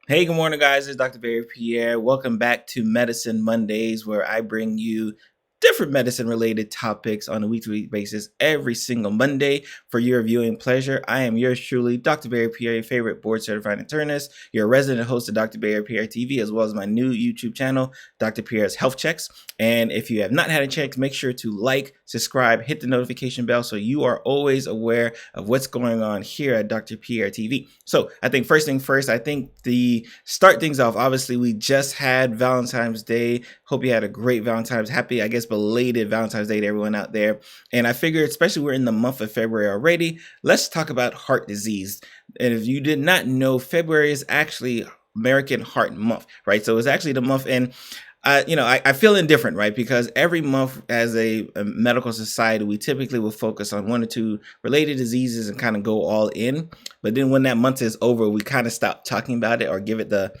Hey, good morning, guys. It's Dr. Pierre. Welcome back to Medicine Mondays, where I bring you different medicine related topics on a week-to-week basis every single Monday for your viewing pleasure. I am yours truly, Dr. Pierre, your favorite board certified internist, your resident host of Dr. Pierre TV, as well as my new YouTube channel, Dr. Pierre's Health Checks. And if you have not had a chance, make sure to like, subscribe, hit the notification bell so you are always aware of what's going on here at Dr. Pierre TV. So I think first thing first, I think the start things off, obviously we just had Valentine's Day. Hope you had a great Valentine's, happy, I guess, belated Valentine's Day to everyone out there. And I figured, especially we're in the month of February already, let's talk about heart disease. And if you did not know, February is actually American Heart Month, right? So it's actually the month, and I feel indifferent, right? Because every month as a medical society, we typically will focus on one or two related diseases and kind of go all in. But then when that month is over, we kind of stop talking about it or give it the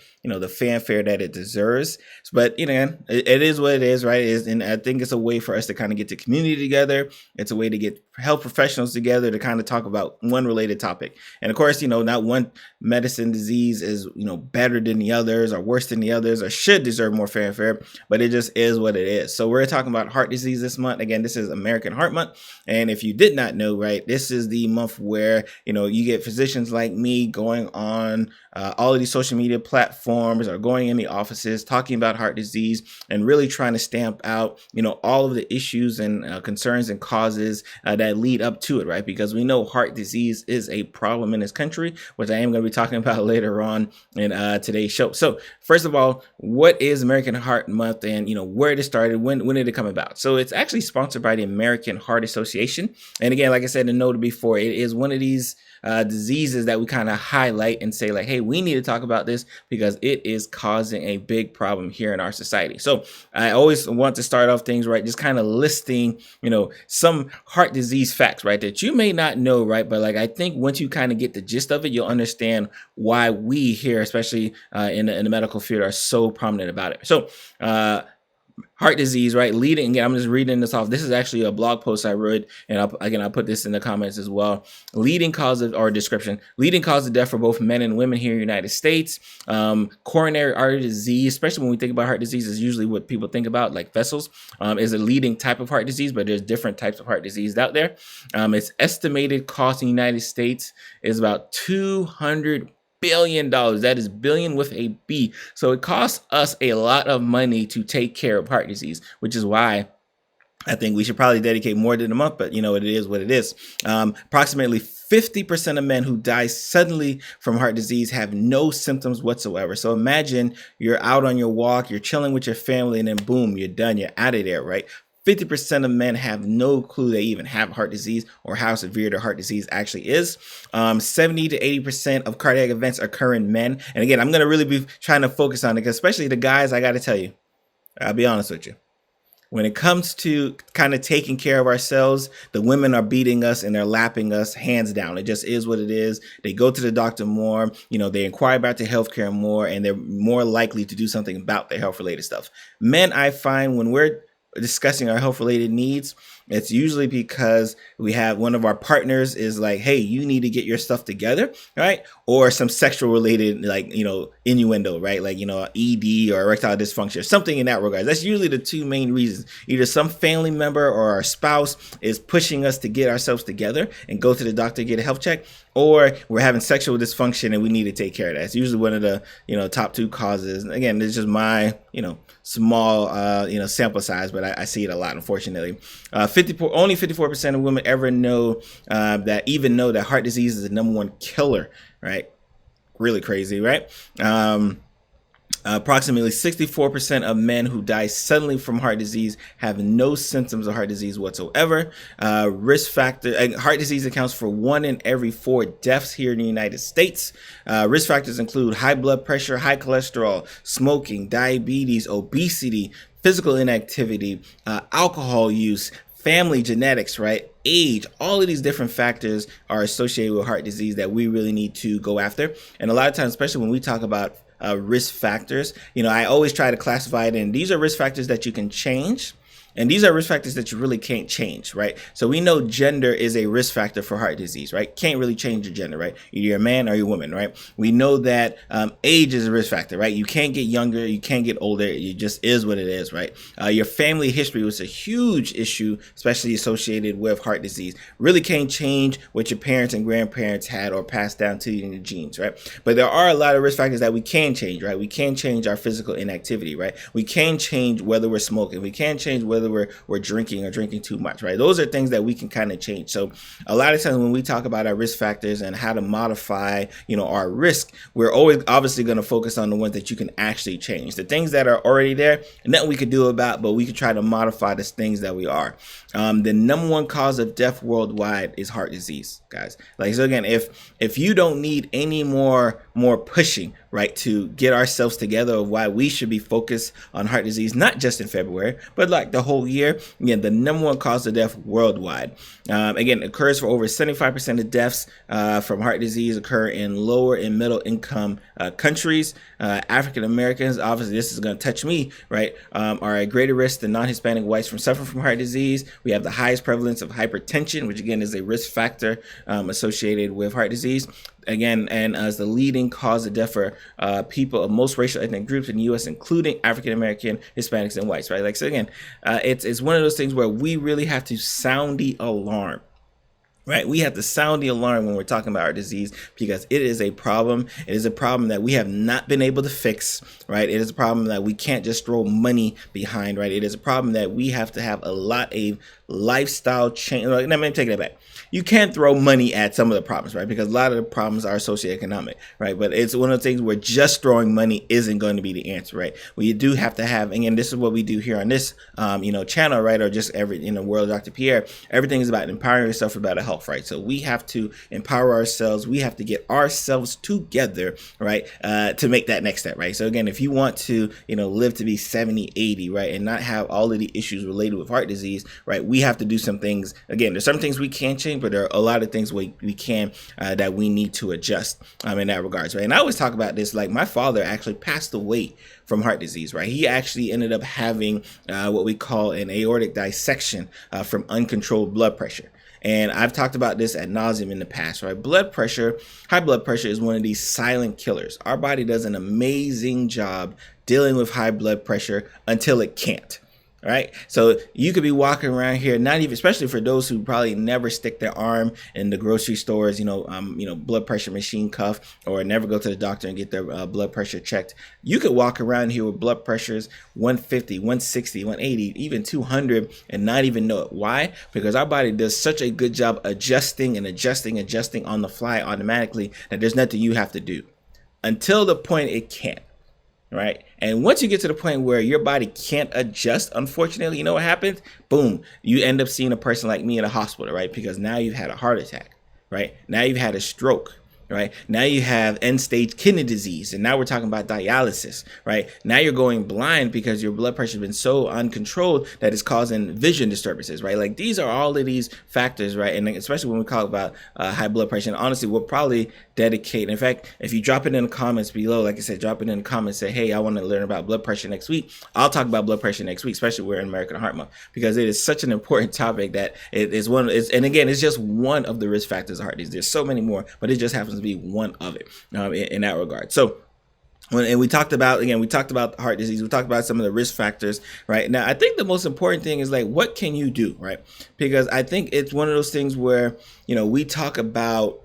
fanfare that it deserves. But, it is what it is, right? And I think it's a way for us to kind of get the community together. It's a way to get health professionals together to kind of talk about one related topic. And of course, not one medicine disease is, better than the others or worse than the others or should deserve more fanfare, but it just is what it is. So we're talking about heart disease this month. Again, this is American Heart Month. And if you did not know, right, this is the month where, you get physicians like me going on all of these social media platforms or going in the offices talking about heart disease and really trying to stamp out, all of the issues and concerns and causes that lead up to it, right? Because we know heart disease is a problem in this country, which I am going to be talking about later on in today's show. So first of all, what is American Heart Month, and where it started, when did it come about? So it's actually sponsored by the American Heart Association. And again, like I said, and noted before, it is one of these diseases that we kind of highlight and say like, hey, we need to talk about this because it is causing a big problem here in our society. So I always want to start off things, right, just kind of listing, some heart disease facts, right, that you may not know, right, but like I think once you kind of get the gist of it, you'll understand why we here, especially in the medical field, are so prominent about it. So heart disease, right? Leading, I'm just reading this off. This is actually a blog post I wrote, and I'll put this in the comments as well. Leading cause of, or description, leading cause of death for both men and women here in the United States. Coronary artery disease, especially when we think about heart disease, is usually what people think about, like vessels, is a leading type of heart disease, but there's different types of heart disease out there. Its estimated cost in the United States is about $200 billion. That is billion with a B. So it costs us a lot of money to take care of heart disease, which is why I think we should probably dedicate more than a month, but it is what it is. Approximately 50% of men who die suddenly from heart disease have no symptoms whatsoever. So imagine you're out on your walk, you're chilling with your family, and then boom, you're done, you're out of there, right? 50% of men have no clue they even have heart disease or how severe their heart disease actually is. 70 to 80% of cardiac events occur in men. And again, I'm going to really be trying to focus on it, because especially the guys, I got to tell you, I'll be honest with you. When it comes to kind of taking care of ourselves, the women are beating us and they're lapping us hands down. It just is what it is. They go to the doctor more, they inquire about their healthcare more, and they're more likely to do something about their health related stuff. Men, I find when we're discussing our health related needs, it's usually because we have one of our partners is like, hey, you need to get your stuff together, right? Or some sexual related, like, innuendo, right? Like, ED or erectile dysfunction, something in that regard. That's usually the two main reasons. Either some family member or our spouse is pushing us to get ourselves together and go to the doctor, get a health check, or we're having sexual dysfunction and we need to take care of that. It's usually one of the, top two causes. And again, it's just my, small, sample size, but I see it a lot, unfortunately. Only 54% of women ever know that heart disease is the number one killer, right? Really crazy, right? Approximately 64% of men who die suddenly from heart disease have no symptoms of heart disease whatsoever. Risk factor, heart disease accounts for 1 in every 4 deaths here in the United States. Risk factors include high blood pressure, high cholesterol, smoking, diabetes, obesity, physical inactivity, alcohol use, family genetics, right? Age, all of these different factors are associated with heart disease that we really need to go after. And a lot of times, especially when we talk about risk factors, I always try to classify it in, these are risk factors that you can change, And these are risk factors that you really can't change, right? So we know gender is a risk factor for heart disease, right? Can't really change your gender, right? Either you're a man or you're a woman, right? We know that age is a risk factor, right? You can't get younger, you can't get older. It just is what it is, right? Your family history was a huge issue, especially associated with heart disease. Really can't change what your parents and grandparents had or passed down to you in the genes, right? But there are a lot of risk factors that we can change, right? We can change our physical inactivity, right? We can change whether we're smoking. We can change whether we're drinking or drinking too much, right? Those are things that we can kind of change. So a lot of times when we talk about our risk factors and how to modify, our risk, we're always obviously going to focus on the ones that you can actually change. The things that are already there, nothing we could do about, but we could try to modify the things that we are. The number one cause of death worldwide is heart disease, guys. Like, so again, if you don't need any more pushing, right, to get ourselves together of why we should be focused on heart disease, not just in February, but like the whole year. Again, the number one cause of death worldwide. Again, occurs for over 75% of deaths from heart disease occur in lower and middle income countries. African Americans, obviously this is going to touch me, right, are at greater risk than non-Hispanic whites from suffering from heart disease. We have the highest prevalence of hypertension, which again is a risk factor associated with heart disease. Again, and as the leading cause of death for people of most racial ethnic groups in the U.S., including African American, Hispanics, and whites, right? Like, so again, it's one of those things where we really have to sound the alarm. Right, we have to sound the alarm when we're talking about our disease, because it is a problem. It is a problem that we have not been able to fix. Right, it is a problem that we can't just throw money behind. Right, it is a problem that we have to have a lot of lifestyle change. Let me take that back. You can't throw money at some of the problems, right? Because a lot of the problems are socioeconomic, right? But it's one of the things where just throwing money isn't going to be the answer, right? Well, you do have to have, again, this is what we do here on this, channel, right? Or just World of Dr. Pierre. Everything is about empowering yourself for better health, right? So we have to empower ourselves. We have to get ourselves together, right? To make that next step, right? So again, if you want to, live to be 70, 80, right? And not have all of the issues related with heart disease, right? We have to do some things. Again, there's some things we can't change, but there are a lot of things we can that we need to adjust in that regards, right? And I always talk about this, like my father actually passed away from heart disease, right? He actually ended up having what we call an aortic dissection from uncontrolled blood pressure. And I've talked about this ad nauseum in the past, right? High blood pressure is one of these silent killers. Our body does an amazing job dealing with high blood pressure until it can't. Right. So you could be walking around here, not even, especially for those who probably never stick their arm in the grocery stores, blood pressure machine cuff, or never go to the doctor and get their blood pressure checked. You could walk around here with blood pressures 150, 160, 180, even 200 and not even know it. Why? Because our body does such a good job adjusting on the fly automatically that there's nothing you have to do until the point it can't. Right. And once you get to the point where your body can't adjust, unfortunately, you know what happens? Boom. You end up seeing a person like me in a hospital, right? Because now you've had a heart attack, right? Now you've had a stroke. Right. Now you have end-stage kidney disease, and now we're talking about dialysis. Right. Now you're going blind because your blood pressure has been so uncontrolled that it's causing vision disturbances. Right. Like, these are all of these factors. Right. And especially when we talk about high blood pressure. And honestly, we'll probably dedicate. In fact, if you drop it in the comments below, like I said, drop it in the comments. Say, hey, I want to learn about blood pressure next week. I'll talk about blood pressure next week, especially we're in American Heart Month, because it is such an important topic that it is one. And again, it's just one of the risk factors of heart disease. There's so many more, but it just happens to be one of it in that regard. So and we talked about heart disease. We talked about some of the risk factors, right? Now, I think the most important thing is, like, what can you do, right? Because I think it's one of those things where, we talk about,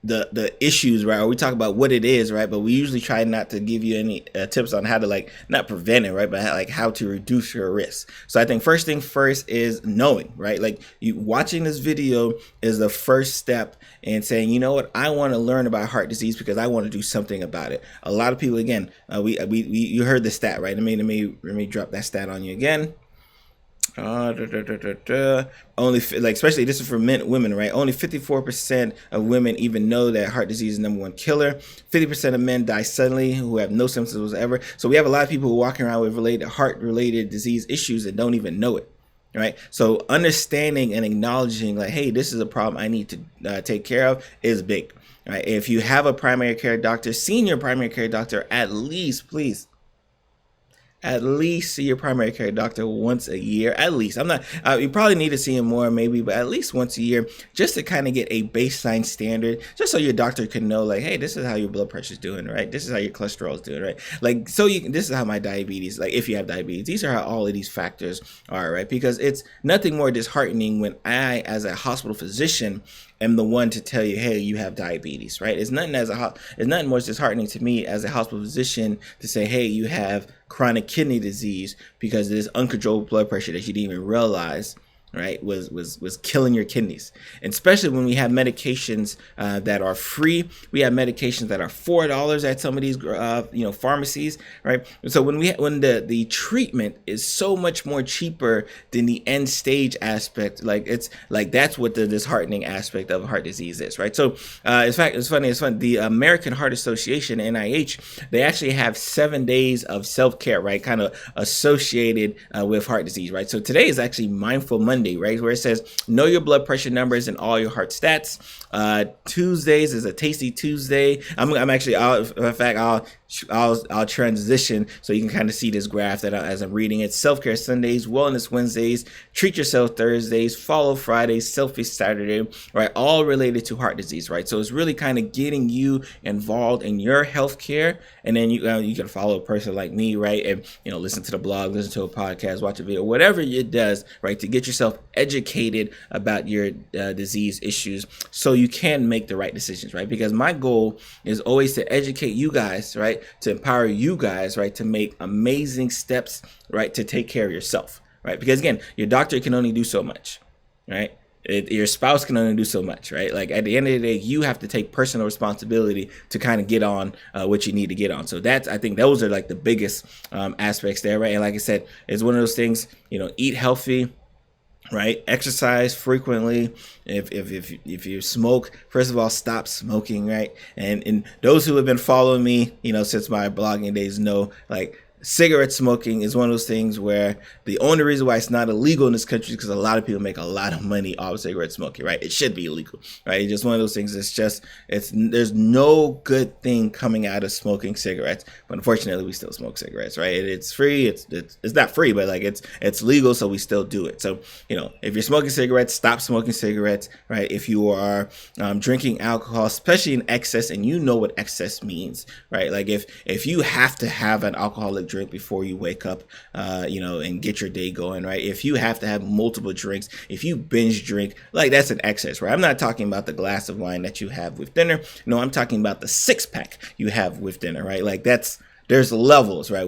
the issues, right? Or we talk about what it is, right? But we usually try not to give you any tips on how to, not prevent it, right? But how to reduce your risk. So I think first thing first is knowing, right? Like, you watching this video is the first step in saying, you know what, I want to learn about heart disease because I want to do something about it. A lot of people, again, you heard the stat, right? Let me drop that stat on you again. Only, especially this is for women, right? Only 54% of women even know that heart disease is the number one killer. 50% of men die suddenly who have no symptoms whatsoever. So we have a lot of people who are walking around with heart-related disease issues and don't even know it. Right. So understanding and acknowledging, like, hey, this is a problem I need to take care of is big. Right. If you have a primary care doctor, senior primary care doctor, at least, please at least see your primary care doctor once a year. At least, I'm not. You probably need to see him more, maybe, but at least once a year, just to kind of get a baseline standard, just so your doctor can know, like, hey, this is how your blood pressure is doing, right? This is how your cholesterol is doing, right? Like, so this is how my diabetes, like, if you have diabetes, these are how all of these factors are, right? Because it's nothing more disheartening when I, as a hospital physician, am the one to tell you, hey, you have diabetes, right? It's nothing more disheartening to me as a hospital physician to say, hey, you have chronic kidney disease because of this uncontrolled blood pressure that you didn't even realize, right, was killing your kidneys. And especially when we have medications that are free, we have medications that are $4 at some of these pharmacies, right? So when the treatment is so much more cheaper than the end stage aspect, like it's like that's what the disheartening aspect of heart disease is, right? So in fact, it's funny. The American Heart Association, NIH, they actually have 7 days of self-care, right, kind of associated with heart disease, right? So today is actually Mindful Monday, right, where it says know your blood pressure numbers and all your heart stats. Tuesdays is a Tasty Tuesday. I'm actually, in fact, I'll transition so you can kind of see this graph that as I'm reading it. Self-care Sundays, Wellness Wednesdays, Treat Yourself Thursdays, Follow Fridays, Selfie Saturday, right? All related to heart disease, right? So it's really kind of getting you involved in your healthcare, and then you can follow a person like me, right? And listen to the blog, listen to a podcast, watch a video, whatever it does, right, to get yourself educated about your disease issues, so you can make the right decisions, right? Because my goal is always to educate you guys, right, to empower you guys, right, to make amazing steps, right, to take care of yourself, right? Because again, your doctor can only do so much, right? Your spouse can only do so much, right? Like at the end of the day, you have to take personal responsibility to kind of get on what you need to get on. So I think those are like the biggest aspects there, right? And like I said, it's one of those things, eat healthy, right? Exercise frequently. If you smoke, first of all, stop smoking, right? And those who have been following me, since my blogging days know, like, cigarette smoking is one of those things where the only reason why it's not illegal in this country is because a lot of people make a lot of money off cigarette smoking, right? It should be illegal, right? It's just one of those things. There's no good thing coming out of smoking cigarettes, but unfortunately we still smoke cigarettes, right? It's free. It's not free, but like it's legal, so we still do it. So if you're smoking cigarettes, stop smoking cigarettes, right? If you are drinking alcohol, especially in excess, and you know what excess means, right? Like if you have to have an alcoholic drink before you wake up, and get your day going, right? If you have to have multiple drinks, if you binge drink, like that's an excess, right? I'm not talking about the glass of wine that you have with dinner. No, I'm talking about the 6-pack you have with dinner, right? Like there's levels, right?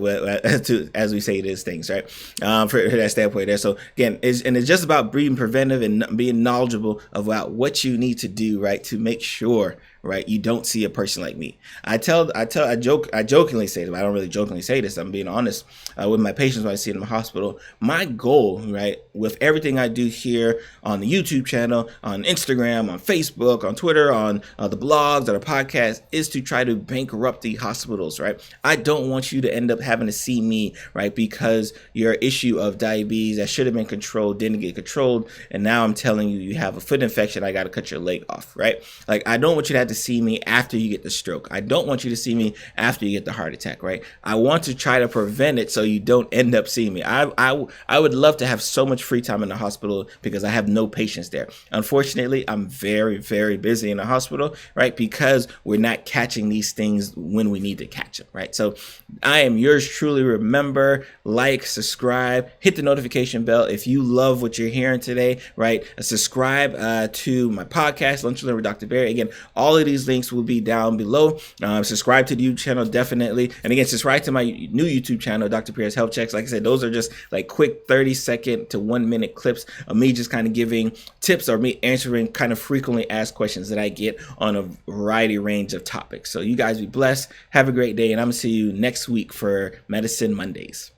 As we say these things, right? For that standpoint there. So again, it's just about being preventive and being knowledgeable about what you need to do, right, to make sure, right, you don't see a person like me. I jokingly say this, but I don't really jokingly say this. I'm being honest with my patients when I see them in the hospital. My goal, right, with everything I do here on the YouTube channel, on Instagram, on Facebook, on Twitter, on the blogs, or the podcast, is to try to bankrupt the hospitals, right? I don't want you to end up having to see me, right, because your issue of diabetes that should have been controlled didn't get controlled, and now I'm telling you you have a foot infection, I got to cut your leg off, right? Like, I don't want you to have to see me after you get the stroke. I don't want you to see me after you get the heart attack, right? I want to try to prevent it so you don't end up seeing me. I would love to have so much free time in the hospital because I have no patients there. Unfortunately, I'm very, very busy in the hospital, right? Because we're not catching these things when we need to catch them, right? So I am yours truly. Remember, like, subscribe, hit the notification bell if you love what you're hearing today, right? Subscribe to my podcast, Lunch and Learn with Dr. Barry. Again, all of these links will be down below. Subscribe to the YouTube channel, definitely. And again, subscribe to my new YouTube channel, Dr. Pierre's Health Checks. Like I said, those are just like quick 30-second to 1-minute clips of me just kind of giving tips or me answering kind of frequently asked questions that I get on a variety range of topics. So you guys be blessed. Have a great day. And I'm going to see you next week for Medicine Mondays.